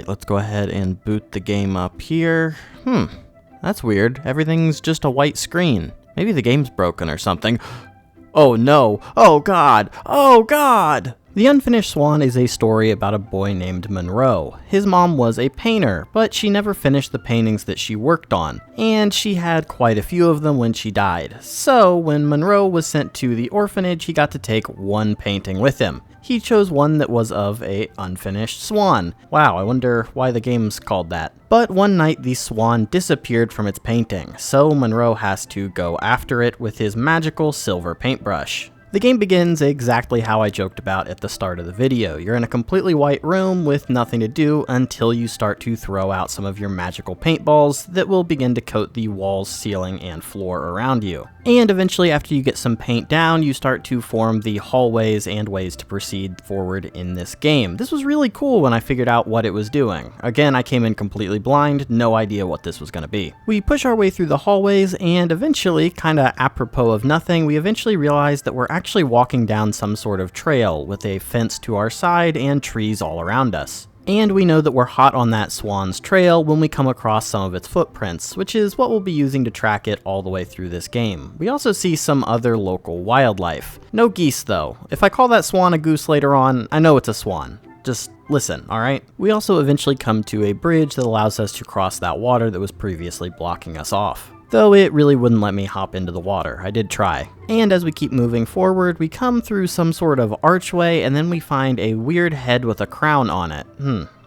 Alright, let's go ahead and boot the game up here. That's weird. Everything's just a white screen. Maybe the game's broken or something. Oh no! Oh god! Oh god! The Unfinished Swan is a story about a boy named Monroe. His mom was a painter, but she never finished the paintings that she worked on, and she had quite a few of them when she died. So when Monroe was sent to the orphanage, he got to take one painting with him. He chose one that was of a unfinished swan. Wow, I wonder why the game's called that. But one night the swan disappeared from its painting, so Monroe has to go after it with his magical silver paintbrush. The game begins exactly how I joked about at the start of the video. You're in a completely white room with nothing to do until you start to throw out some of your magical paintballs that will begin to coat the walls, ceiling, and floor around you. And eventually, after you get some paint down, you start to form the hallways and ways to proceed forward in this game. This was really cool when I figured out what it was doing. Again, I came in completely blind, no idea what this was going to be. We push our way through the hallways, and eventually, kinda apropos of nothing, we eventually realize that we're actually walking down some sort of trail with a fence to our side and trees all around us. And we know that we're hot on that swan's trail when we come across some of its footprints, which is what we'll be using to track it all the way through this game. We also see some other local wildlife. No geese though. If I call that swan a goose later on, I know it's a swan. Just listen, alright? We also eventually come to a bridge that allows us to cross that water that was previously blocking us off. Though it really wouldn't let me hop into the water. I did try. And as we keep moving forward, we come through some sort of archway and then we find a weird head with a crown on it.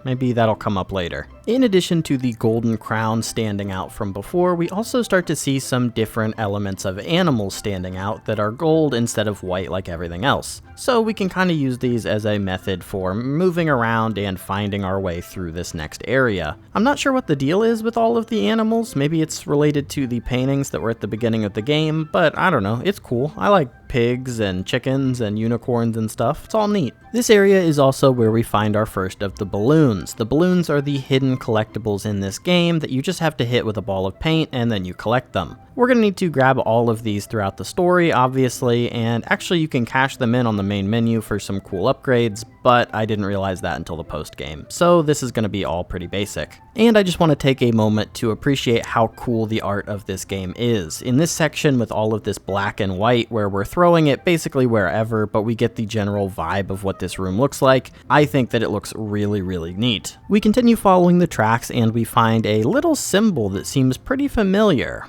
Maybe that'll come up later. In addition to the golden crown standing out from before, we also start to see some different elements of animals standing out that are gold instead of white like everything else. So we can kind of use these as a method for moving around and finding our way through this next area. I'm not sure what the deal is with all of the animals. Maybe it's related to the paintings that were at the beginning of the game, but I don't know. It's cool. I like pigs and chickens and unicorns and stuff. It's all neat. This area is also where we find our first of the balloons. The balloons are the hidden collectibles in this game that you just have to hit with a ball of paint and then you collect them. We're going to need to grab all of these throughout the story, obviously, and actually you can cash them in on the main menu for some cool upgrades, but I didn't realize that until the post game, so this is going to be all pretty basic. And I just want to take a moment to appreciate how cool the art of this game is. In this section with all of this black and white where we're throwing it basically wherever, but we get the general vibe of what this room looks like, I think that it looks really, really neat. We continue following the tracks and we find a little symbol that seems pretty familiar.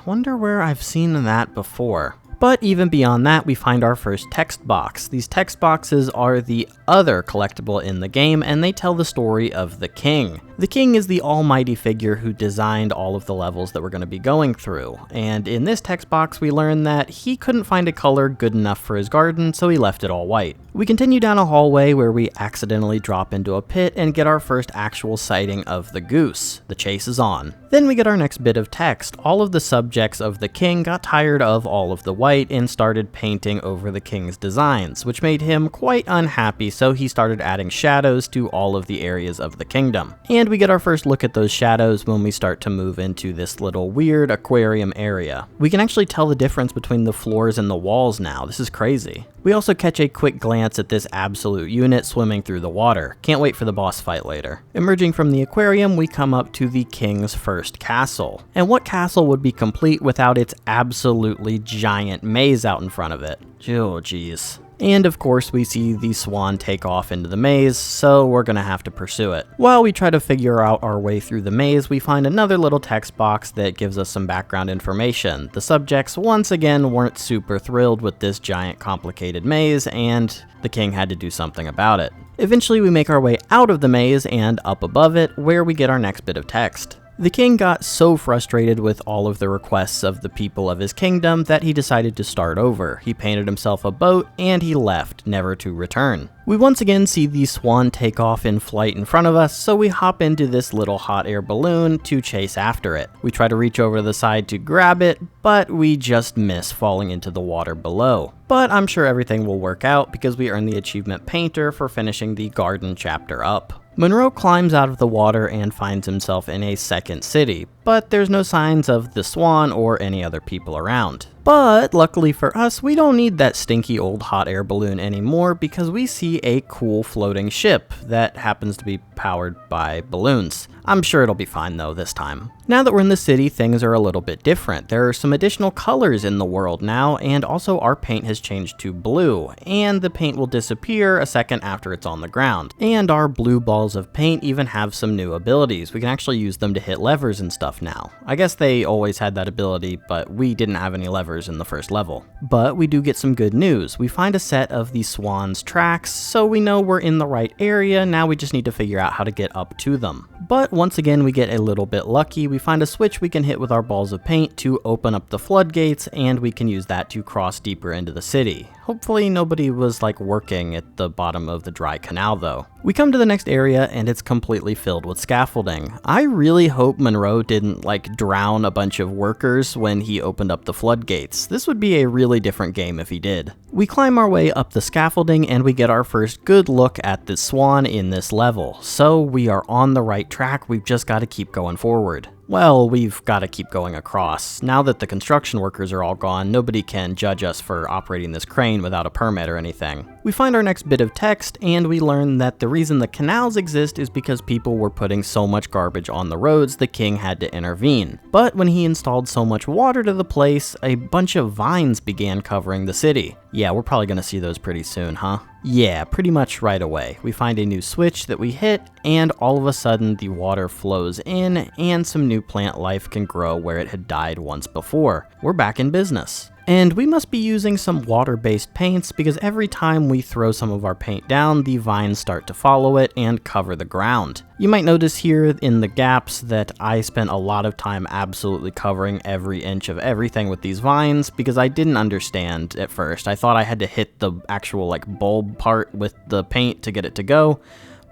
Wonder where I've seen that before. But even beyond that, we find our first text box. These text boxes are the other collectible in the game, and they tell the story of the king. The king is the almighty figure who designed all of the levels that we're going to be going through, and in this text box we learn that he couldn't find a color good enough for his garden, so he left it all white. We continue down a hallway where we accidentally drop into a pit and get our first actual sighting of the goose. The chase is on. Then we get our next bit of text. All of the subjects of the king got tired of all of the white and started painting over the king's designs, which made him quite unhappy, so he started adding shadows to all of the areas of the kingdom. And we get our first look at those shadows when we start to move into this little weird aquarium area. We can actually tell the difference between the floors and the walls now. This is crazy. We also catch a quick glance at this absolute unit swimming through the water. Can't wait for the boss fight later. Emerging from the aquarium, we come up to the king's first castle. And what castle would be complete without its absolutely giant maze out in front of it? Oh, geez. And of course we see the swan take off into the maze, so we're gonna have to pursue it. While we try to figure out our way through the maze, we find another little text box that gives us some background information. The subjects once again weren't super thrilled with this giant complicated maze, and the king had to do something about it. Eventually we make our way out of the maze and up above it, where we get our next bit of text. The king got so frustrated with all of the requests of the people of his kingdom that he decided to start over. He painted himself a boat and he left, never to return. We once again see the swan take off in flight in front of us, so we hop into this little hot air balloon to chase after it. We try to reach over the side to grab it, but we just miss, falling into the water below. But I'm sure everything will work out because we earn the achievement Painter for finishing the garden chapter up. Monroe climbs out of the water and finds himself in a second city, but there's no signs of the swan or any other people around. But luckily for us, we don't need that stinky old hot air balloon anymore because we see a cool floating ship that happens to be powered by balloons. I'm sure it'll be fine though this time. Now that we're in the city, things are a little bit different. There are some additional colors in the world now, and also our paint has changed to blue, and the paint will disappear a second after it's on the ground. And our blue balls of paint even have some new abilities. We can actually use them to hit levers and stuff now. I guess they always had that ability, but we didn't have any levers in the first level. But we do get some good news. We find a set of the swan's tracks, so we know we're in the right area. Now we just need to figure out how to get up to them. But once again, we get a little bit lucky. We find a switch we can hit with our balls of paint to open up the floodgates, and we can use that to cross deeper into the city. Hopefully nobody was like working at the bottom of the dry canal though. We come to the next area and it's completely filled with scaffolding. I really hope Monroe didn't like drown a bunch of workers when he opened up the floodgates. This would be a really different game if he did. We climb our way up the scaffolding and we get our first good look at the swan in this level. So we are on the right track, we've just got to keep going forward. Well, we've got to keep going across. Now that the construction workers are all gone, nobody can judge us for operating this crane without a permit or anything. We find our next bit of text, and we learn that the reason the canals exist is because people were putting so much garbage on the roads the king had to intervene. But when he installed so much water to the place, a bunch of vines began covering the city. Yeah, we're probably going to see those pretty soon, huh? Yeah, pretty much right away. We find a new switch that we hit, and all of a sudden the water flows in, and some new plant life can grow where it had died once before. We're back in business. And we must be using some water-based paints because every time we throw some of our paint down, the vines start to follow it and cover the ground. You might notice here in the gaps that I spent a lot of time absolutely covering every inch of everything with these vines because I didn't understand at first. I thought I had to hit the actual like bulb part with the paint to get it to go.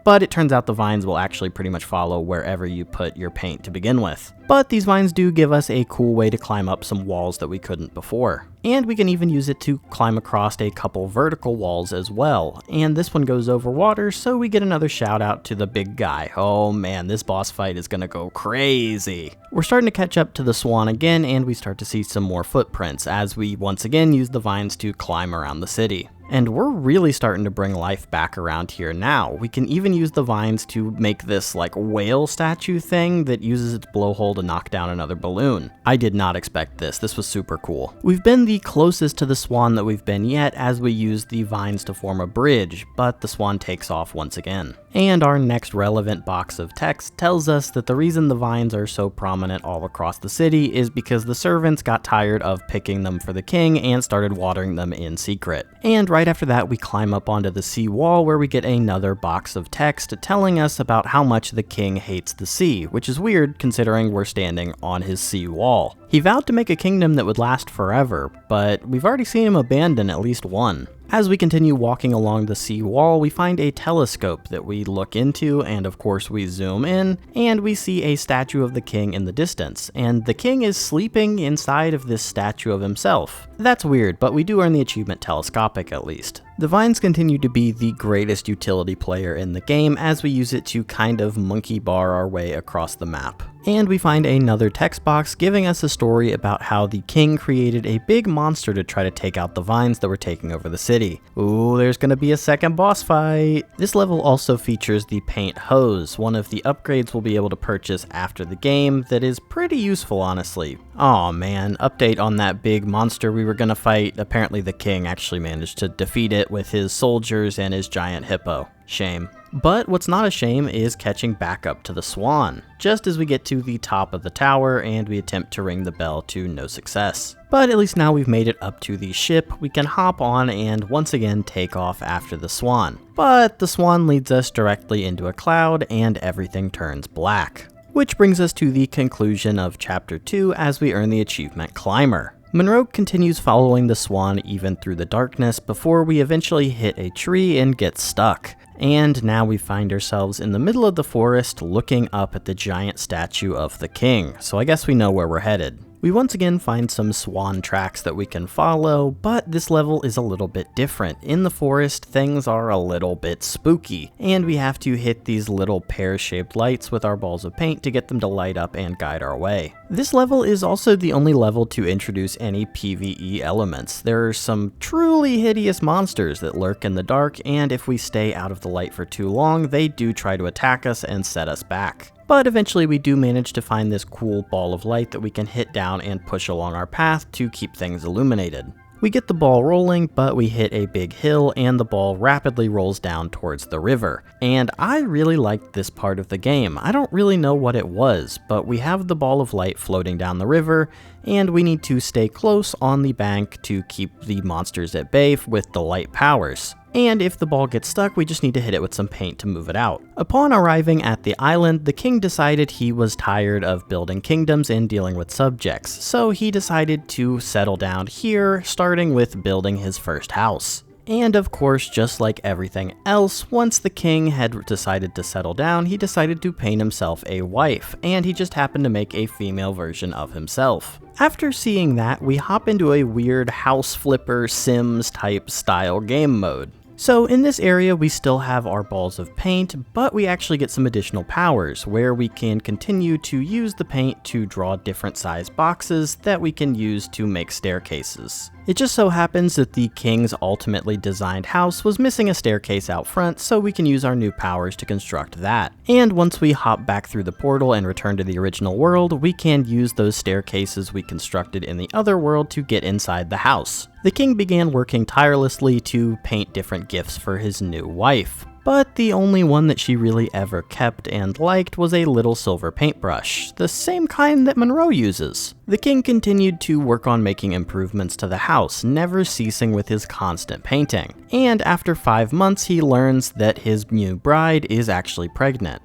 But it turns out the vines will actually pretty much follow wherever you put your paint to begin with. But these vines do give us a cool way to climb up some walls that we couldn't before. And we can even use it to climb across a couple vertical walls as well. And this one goes over water, so we get another shout out to the big guy. Oh man, this boss fight is gonna go crazy. We're starting to catch up to the swan again, and we start to see some more footprints as we once again use the vines to climb around the city. And we're really starting to bring life back around here now. We can even use the vines to make this like whale statue thing that uses its blowhole to knock down another balloon. I did not expect this. This was super cool. We've been the closest to the swan that we've been yet as we use the vines to form a bridge, but the swan takes off once again. And our next relevant box of text tells us that the reason the vines are so prominent all across the city is because the servants got tired of picking them for the king and started watering them in secret. And right after that, we climb up onto the sea wall where we get another box of text telling us about how much the king hates the sea, which is weird considering we're standing on his sea wall. He vowed to make a kingdom that would last forever, but we've already seen him abandon at least one. As we continue walking along the sea wall, we find a telescope that we look into, and of course we zoom in, and we see a statue of the king in the distance, and the king is sleeping inside of this statue of himself. That's weird, but we do earn the achievement telescopic at least. The vines continue to be the greatest utility player in the game as we use it to kind of monkey bar our way across the map. And we find another text box giving us a story about how the king created a big monster to try to take out the vines that were taking over the city. Ooh, there's gonna be a second boss fight! This level also features the paint hose, one of the upgrades we'll be able to purchase after the game that is pretty useful honestly. Aw man, update on that big monster we were gonna fight. Apparently the king actually managed to defeat it with his soldiers and his giant hippo. Shame. But what's not a shame is catching back up to the swan, just as we get to the top of the tower and we attempt to ring the bell to no success. But at least now we've made it up to the ship, we can hop on and once again take off after the swan. But the swan leads us directly into a cloud and everything turns black. Which brings us to the conclusion of Chapter 2 as we earn the achievement Climber. Monroe continues following the swan even through the darkness before we eventually hit a tree and get stuck. And now we find ourselves in the middle of the forest looking up at the giant statue of the king, so I guess we know where we're headed. We once again find some swan tracks that we can follow, but this level is a little bit different. In the forest, things are a little bit spooky, and we have to hit these little pear-shaped lights with our balls of paint to get them to light up and guide our way. This level is also the only level to introduce any PvE elements. There are some truly hideous monsters that lurk in the dark, and if we stay out of the light for too long, they do try to attack us and set us back. But eventually we do manage to find this cool ball of light that we can hit down and push along our path to keep things illuminated. We get the ball rolling, but we hit a big hill and the ball rapidly rolls down towards the river. And I really liked this part of the game. I don't really know what it was, but we have the ball of light floating down the river, and we need to stay close on the bank to keep the monsters at bay with the light powers. And if the ball gets stuck, we just need to hit it with some paint to move it out. Upon arriving at the island, the king decided he was tired of building kingdoms and dealing with subjects, so he decided to settle down here, starting with building his first house. And of course, just like everything else, once the king had decided to settle down, he decided to paint himself a wife, and he just happened to make a female version of himself. After seeing that, we hop into a weird house flipper Sims type style game mode. So in this area we still have our balls of paint, but we actually get some additional powers where we can continue to use the paint to draw different size boxes that we can use to make staircases. It just so happens that the king's ultimately designed house was missing a staircase out front, so we can use our new powers to construct that. And once we hop back through the portal and return to the original world, we can use those staircases we constructed in the other world to get inside the house. The king began working tirelessly to paint different gifts for his new wife. But the only one that she really ever kept and liked was a little silver paintbrush, the same kind that Monroe uses. The king continued to work on making improvements to the house, never ceasing with his constant painting. And after 5 months, he learns that his new bride is actually pregnant.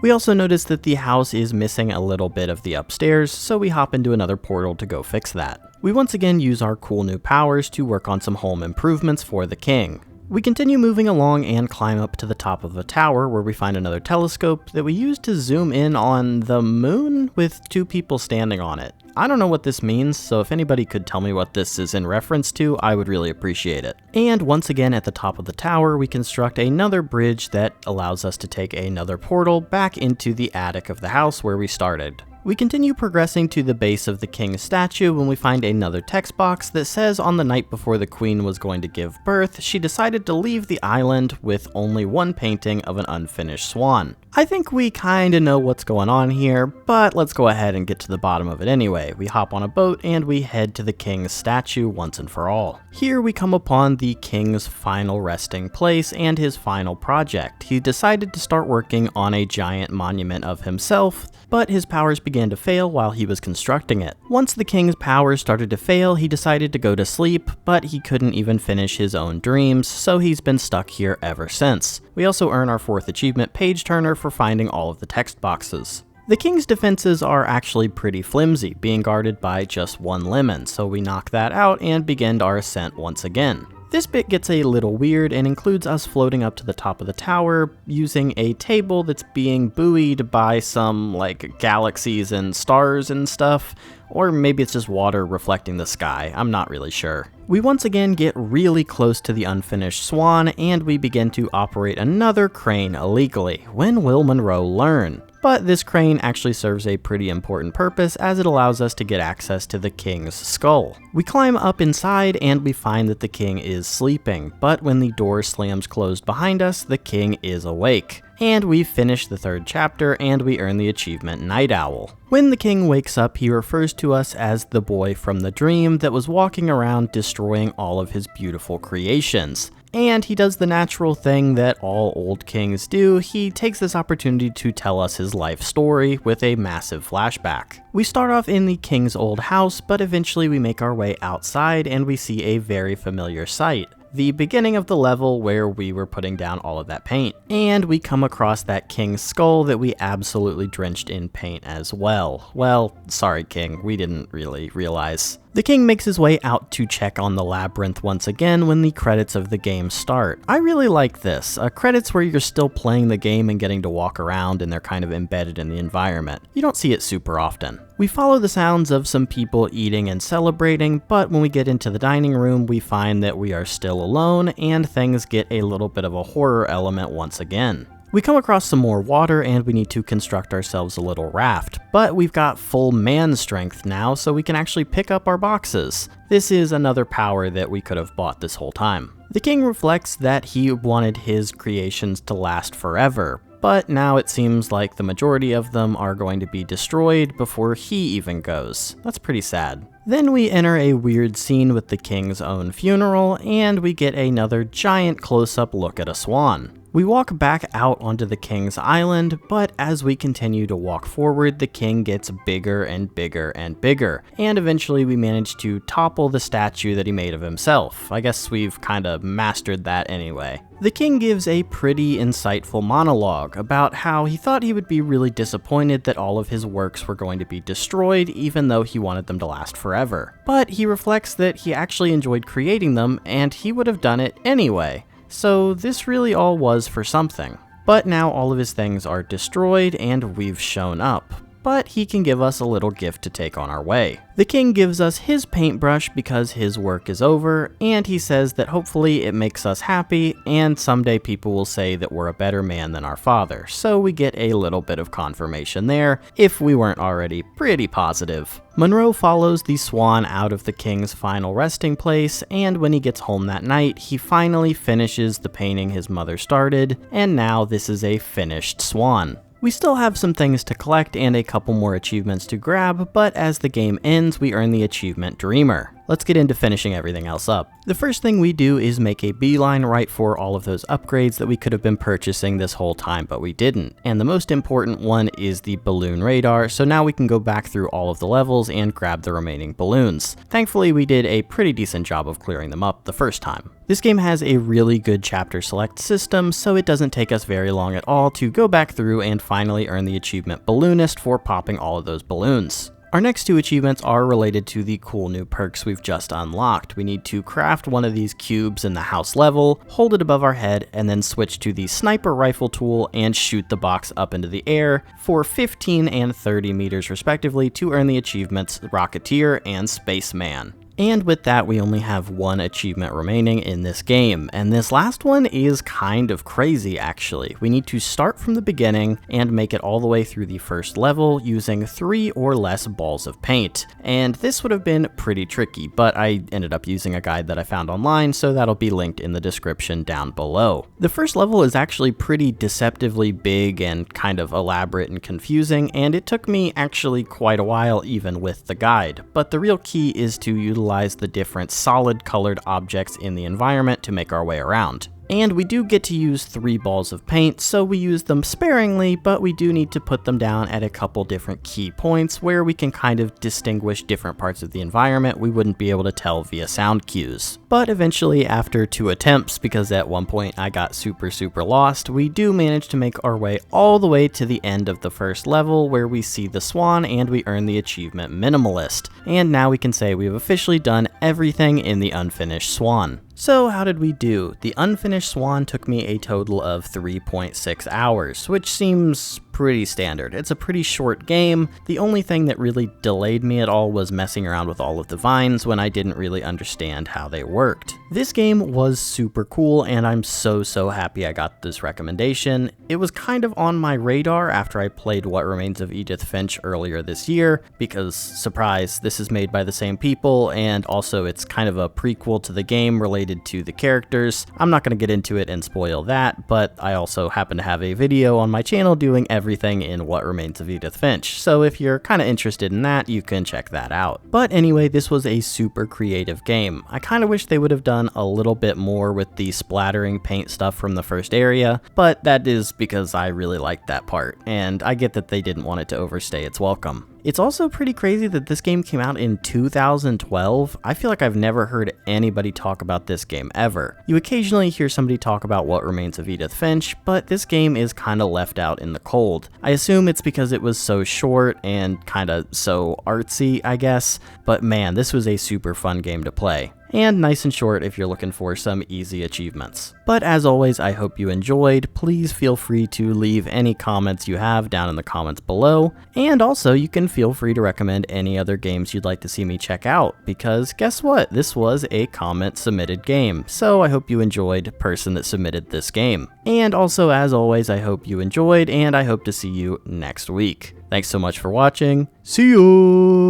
We also notice that the house is missing a little bit of the upstairs, so we hop into another portal to go fix that. We once again use our cool new powers to work on some home improvements for the king. We continue moving along and climb up to the top of a tower where we find another telescope that we use to zoom in on the moon with 2 people standing on it. I don't know what this means, so if anybody could tell me what this is in reference to, I would really appreciate it. And once again at the top of the tower, we construct another bridge that allows us to take another portal back into the attic of the house where we started. We continue progressing to the base of the king's statue when we find another text box that says on the night before the queen was going to give birth, she decided to leave the island with only one painting of an unfinished swan. I think we kinda know what's going on here, but let's go ahead and get to the bottom of it anyway. We hop on a boat and we head to the king's statue once and for all. Here we come upon the king's final resting place and his final project. He decided to start working on a giant monument of himself, but his powers began to fail while he was constructing it. Once the king's powers started to fail, he decided to go to sleep, but he couldn't even finish his own dreams, so he's been stuck here ever since. We also earn our 4th achievement, Page Turner, for finding all of the text boxes. The king's defenses are actually pretty flimsy, being guarded by just 1 lemon, so we knock that out and begin our ascent once again. This bit gets a little weird and includes us floating up to the top of the tower using a table that's being buoyed by some galaxies and stars and stuff, or maybe it's just water reflecting the sky, I'm not really sure. We once again get really close to the Unfinished Swan and we begin to operate another crane illegally. When will Monroe learn? But this crane actually serves a pretty important purpose as it allows us to get access to the king's skull. We climb up inside and we find that the king is sleeping, but when the door slams closed behind us, the king is awake. And we finish the 3rd chapter and we earn the achievement Night Owl. When the king wakes up, he refers to us as the boy from the dream that was walking around destroying all of his beautiful creations. And he does the natural thing that all old kings do. He takes this opportunity to tell us his life story with a massive flashback. We start off in the king's old house, but eventually we make our way outside and we see a very familiar sight. the beginning of the level where we were putting down all of that paint. And we come across that king's skull that we absolutely drenched in paint as well. Well, sorry king, we didn't really realize. The king makes his way out to check on the labyrinth once again when the credits of the game start. I really like this. Credits where you're still playing the game and getting to walk around and they're kind of embedded in the environment. You don't see it super often. We follow the sounds of some people eating and celebrating, but when we get into the dining room, we find that we are still alone and things get a little bit of a horror element once again. We come across some more water and we need to construct ourselves a little raft, but we've got full man strength now so we can actually pick up our boxes. This is another power that we could have bought this whole time. The king reflects that he wanted his creations to last forever, but now it seems like the majority of them are going to be destroyed before he even goes. That's pretty sad. Then we enter a weird scene with the king's own funeral, and we get another giant close-up look at a swan. We walk back out onto the king's island, but as we continue to walk forward, the king gets bigger and bigger and bigger, and eventually we manage to topple the statue that he made of himself. I guess we've kinda mastered that anyway. The king gives a pretty insightful monologue about how he thought he would be really disappointed that all of his works were going to be destroyed, even though he wanted them to last forever. But he reflects that he actually enjoyed creating them, and he would have done it anyway. So this really all was for something. But now all of his things are destroyed and we've shown up. But he can give us a little gift to take on our way. The king gives us his paintbrush because his work is over, and he says that hopefully it makes us happy, and someday people will say that we're a better man than our father. So we get a little bit of confirmation there, if we weren't already pretty positive. Monroe follows the swan out of the king's final resting place, and when he gets home that night, he finally finishes the painting his mother started, and now this is a finished swan. We still have some things to collect and a couple more achievements to grab, but as the game ends, we earn the achievement Dreamer. Let's get into finishing everything else up. The first thing we do is make a beeline right for all of those upgrades that we could have been purchasing this whole time, but we didn't. And the most important one is the balloon radar, so now we can go back through all of the levels and grab the remaining balloons. Thankfully, we did a pretty decent job of clearing them up the first time. This game has a really good chapter select system, so it doesn't take us very long at all to go back through and finally earn the achievement Balloonist for popping all of those balloons. Our next two achievements are related to the cool new perks we've just unlocked. We need to craft one of these cubes in the house level, hold it above our head, and then switch to the sniper rifle tool and shoot the box up into the air for 15 and 30 meters respectively to earn the achievements Rocketeer and Spaceman. And with that, we only have one achievement remaining in this game, and this last one is kind of crazy actually. We need to start from the beginning and make it all the way through the first level using 3 or less balls of paint. And this would have been pretty tricky, but I ended up using a guide that I found online, so that'll be linked in the description down below. The first level is actually pretty deceptively big and kind of elaborate and confusing, and it took me actually quite a while even with the guide. But the real key is to utilize the different solid colored objects in the environment to make our way around. And we do get to use 3 balls of paint, so we use them sparingly, but we do need to put them down at a couple different key points where we can kind of distinguish different parts of the environment we wouldn't be able to tell via sound cues. But eventually, after 2 attempts, because at one point I got super lost, we do manage to make our way all the way to the end of the first level where we see the swan and we earn the achievement Minimalist. And now we can say we've officially done everything in the Unfinished Swan. So how did we do? The Unfinished Swan took me a total of 3.6 hours, which seems pretty standard. It's a pretty short game. The only thing that really delayed me at all was messing around with all of the vines when I didn't really understand how they worked. This game was super cool, and I'm so happy I got this recommendation. It was kind of on my radar after I played What Remains of Edith Finch earlier this year, because, surprise, this is made by the same people, and also it's kind of a prequel to the game related to the characters. I'm not going to get into it and spoil that, but I also happen to have a video on my channel doing everything in What Remains of Edith Finch, so if you're kind of interested in that, you can check that out. But anyway, this was a super creative game. I kind of wish they would have done a little bit more with the splattering paint stuff from the first area, but that is because I really liked that part, and I get that they didn't want it to overstay its welcome. It's also pretty crazy that this game came out in 2012. I feel like I've never heard anybody talk about this game ever. You occasionally hear somebody talk about What Remains of Edith Finch, but this game is kinda left out in the cold. I assume it's because it was so short and kinda so artsy, I guess, but man, this was a super fun game to play. And nice and short if you're looking for some easy achievements. But as always, I hope you enjoyed. Please feel free to leave any comments you have down in the comments below. And also, you can feel free to recommend any other games you'd like to see me check out, because guess what? This was a comment submitted game. So I hope you enjoyed, person that submitted this game. And also, as always, I hope you enjoyed, and I hope to see you next week. Thanks so much for watching. See you!